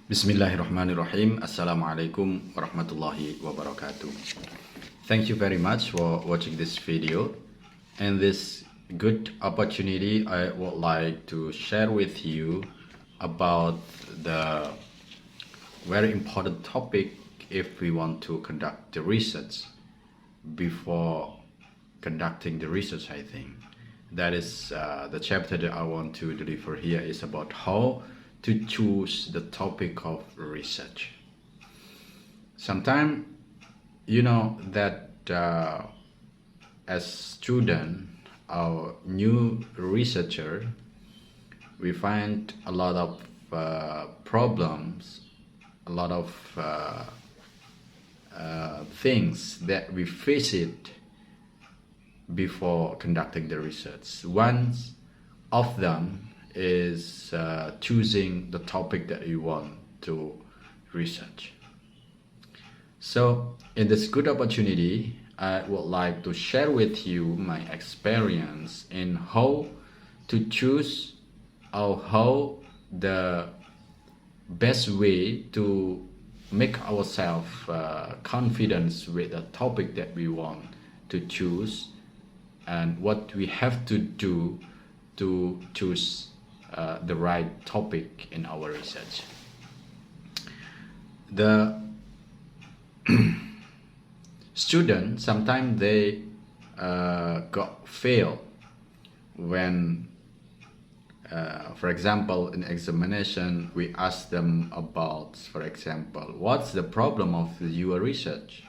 Bismillahirrahmanirrahim. Assalamualaikum warahmatullahi wabarakatuh. Thank you very much for watching this video. And this good opportunity, I would like to share with you about the very important topic if we want to conduct the research. Before conducting the research, I think that is the chapter that I want to deliver here is about how to choose the topic of research. Sometimes you know that as student or new researcher, we find a lot of problems, a lot of things that we face it before conducting the research. One of them is choosing the topic that you want to research. So in this good opportunity, I would like to share with you my experience in how to choose or how the best way to make ourselves confident with the topic that we want to choose and what we have to do to choose the right topic in our research. The students sometimes they got fail when for example in examination we ask them about, for example, what's the problem of your research.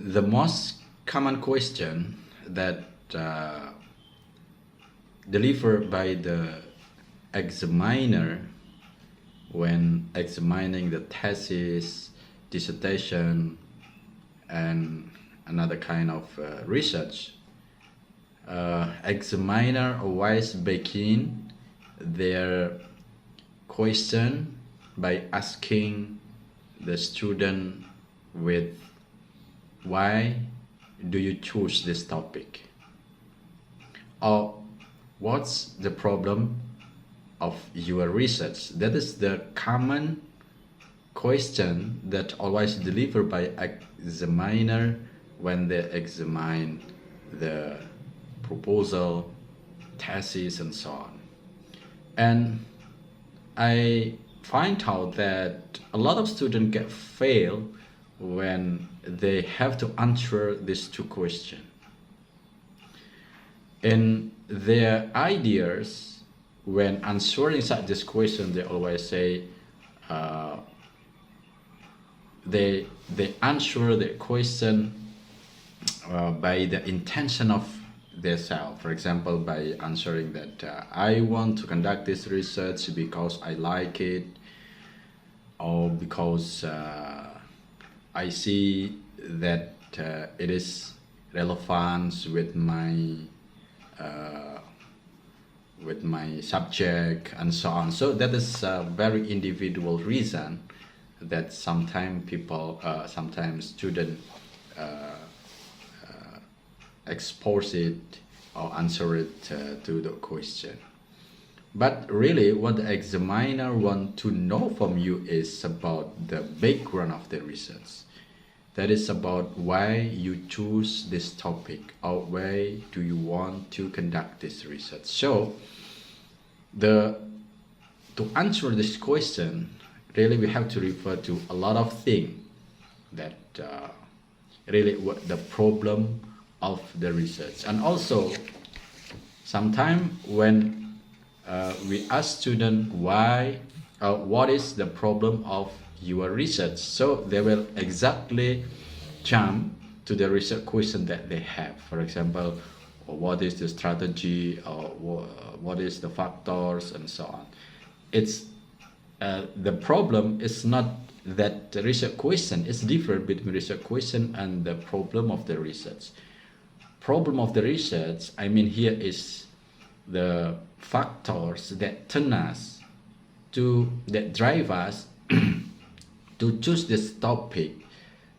The most common question that delivered by the examiner when examining the thesis, dissertation, and another kind of research. Examiner always begin their question by asking the student with why do you choose this topic, or what's the problem of your research. That is the common question that always delivered by examiner when they examine the proposal, thesis, and so on. And I find out that a lot of students get fail when they have to answer these two questions. In their ideas, when answering such this question, they always say they answer the question by the intention of themselves. For example, by answering that I want to conduct this research because I like it, or because I see that it is relevant with my subject and so on. So that is a very individual reason that sometimes people, sometimes students expose it or answer it to the question. But really what the examiner want to know from you is about the background of the research. That is about why you choose this topic, or why do you want to conduct this research. So to answer this question, really we have to refer to a lot of things that really what the problem of the research. And also sometimes when we ask students why what is the problem of your research, so they will exactly jump to the research question that they have. For example, what is the strategy, or what is the factors, and so on. It's the problem is not that the research question is different between research question and the problem of the research. Problem of the research, I mean here, is the factors that turn us to, that drive us to choose this topic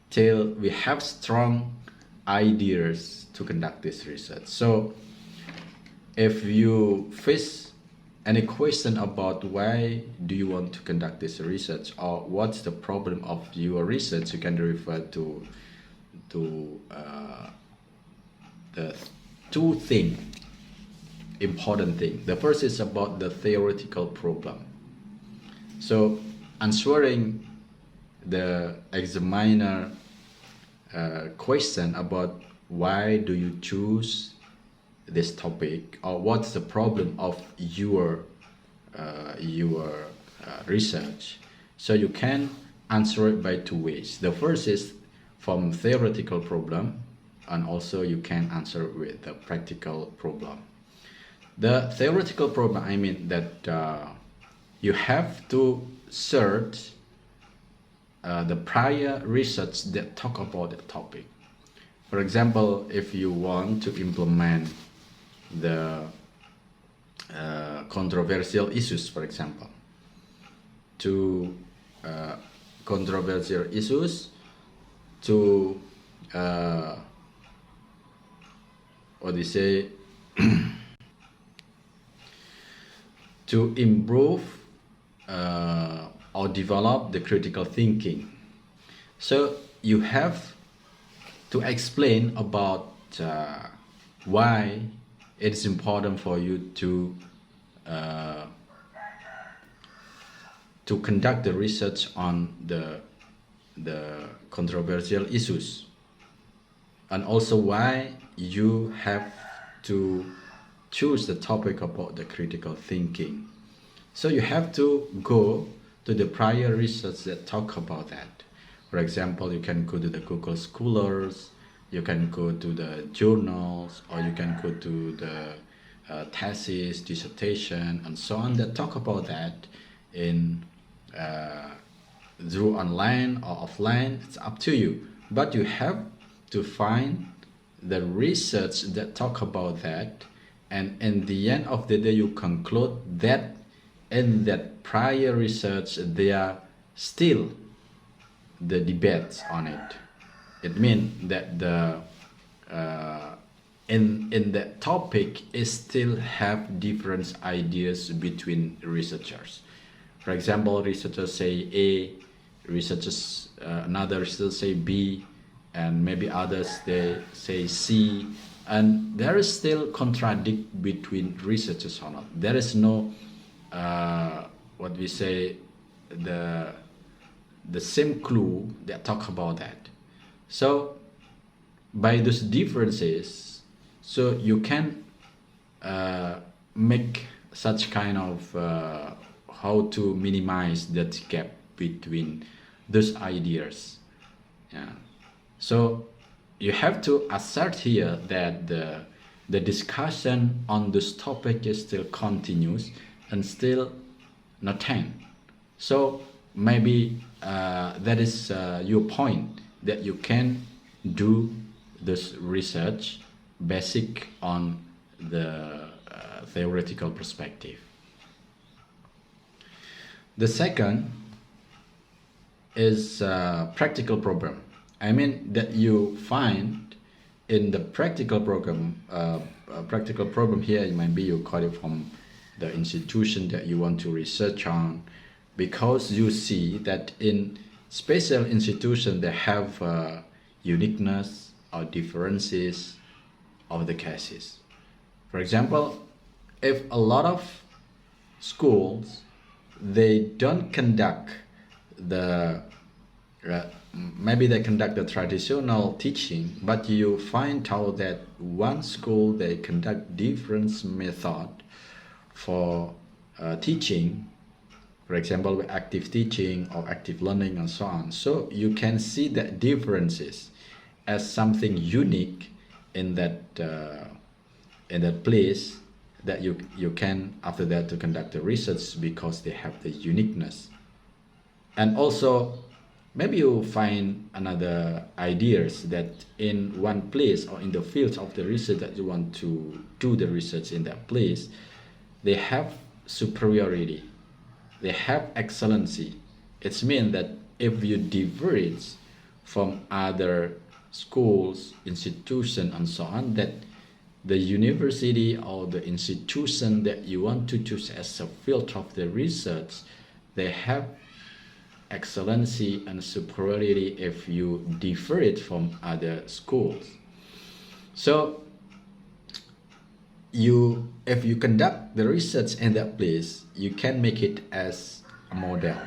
till we have strong ideas to conduct this research. So if you face any question about why do you want to conduct this research, or what's the problem of your research, you can refer to the two important thing. The first is about the theoretical problem. So answering the examiner question about why do you choose this topic, or what's the problem of your research. So you can answer it by two ways. The first is from theoretical problem, and also you can answer it with the practical problem. The theoretical problem, I mean that you have to search the prior research that talk about the topic. For example, if you want to implement the controversial issues, for example, to controversial issues to what do you say to improve or develop the critical thinking. So you have to explain about why it's important for you to conduct the research on the controversial issues, and also why you have to choose the topic about the critical thinking. So you have to go to the prior research that talk about that. For example, you can go to the Google Scholars, you can go to the journals, or you can go to the thesis, dissertation, and so on that talk about that in through online or offline. It's up to you, but you have to find the research that talk about that, and in the end of the day you conclude that in that prior research there are still the debates on it. It means that the in that topic is still have different ideas between researchers. For example, researchers say A, researchers another researcher say B, and maybe others they say C, and there is still contradict between researchers or not. There is no what we say the same clue that talk about that. So by those differences, so you can make such kind of how to minimize that gap between those ideas. Yeah. So you have to assert here that the discussion on this topic is still continuous and still not end. So maybe that is your point, that you can do this research basic on the theoretical perspective. The second is practical problem. I mean that you find in the practical program, practical problem here, it might be you call it from the institution that you want to research on, because you see that in special institution they have uniqueness or differences of the cases. For example, if a lot of schools they don't conduct the maybe they conduct the traditional teaching, but you find out that one school they conduct different method for teaching, for example with active teaching or active learning and so on. So you can see that differences as something unique in that place, that you can after that to conduct the research because they have the uniqueness. And also maybe you find another ideas that in one place or in the fields of the research that you want to do the research in that place, they have superiority, they have excellency. It means that if you diverge from other schools, institutions and so on, that the university or the institution that you want to choose as a field of the research, they have excellency and superiority if you differ it from other schools. So if you conduct the research in that place, you can make it as a model.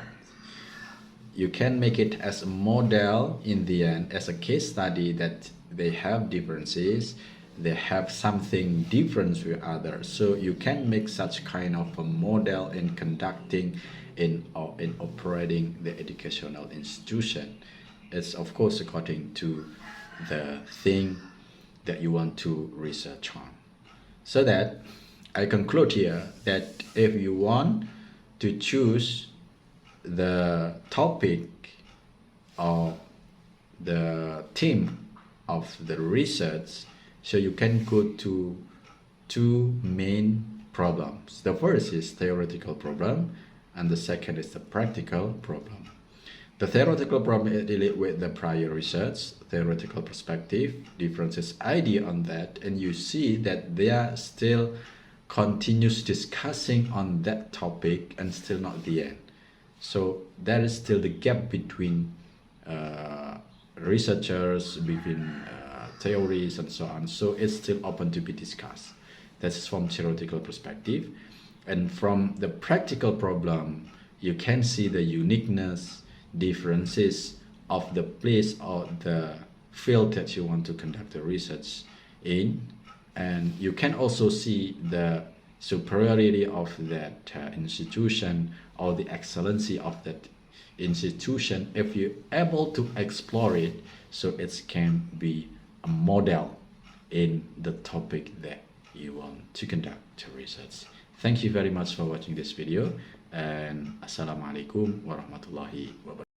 You can make it as a model in the end, as a case study that they have differences, they have something different with others. So you can make such kind of a model in conducting in operating the educational institution. It's of course according to the thing that you want to research on. So that I conclude here that if you want to choose the topic or the theme of the research, so you can go to two main problems. The first is theoretical problem, and the second is the practical problem. The theoretical problem is dealing with the prior research, theoretical perspective, differences idea on that, and you see that they are still continuous discussing on that topic and still not the end. So there is still the gap between researchers, between theories and so on. So it's still open to be discussed. That's from theoretical perspective. And from the practical problem, you can see the uniqueness, differences of the place or the field that you want to conduct the research in. And you can also see the superiority of that institution or the excellency of that institution if you're able to explore it, so it can be a model in the topic that you want to conduct research. Thank you very much for watching this video, and Assalamualaikum warahmatullahi wabarakatuh.